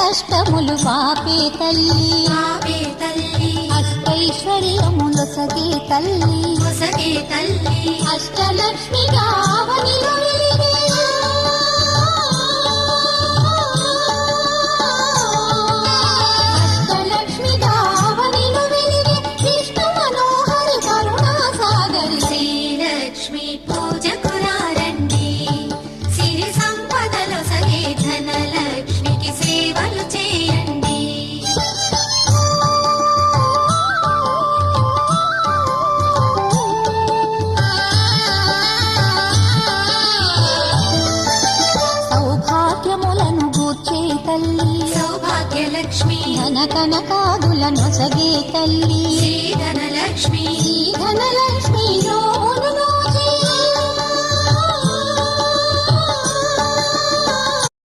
కష్టములు పాపే తల్లి అష్టైశ్వర్యములొసగే తల్లి అష్టలక్ష్మిగా అవనిలో వెలిగే అష్టలక్ష్మిగా అవనిలో వెలిగే విష్ణు మనోహరి కరుణా సాగరి శ్రీలక్ష్మి పూజకురారండి సిరి సంపదలొసగే ధనలక్ష్మికి సేవలు చేయండి. సౌభాగ్యములను గూర్చే తల్లి సౌభాగ్యలక్ష్మి ధన కనకాదులను సగే తల్లి శ్రీ ధనలక్ష్మి ధనలక్ష్మి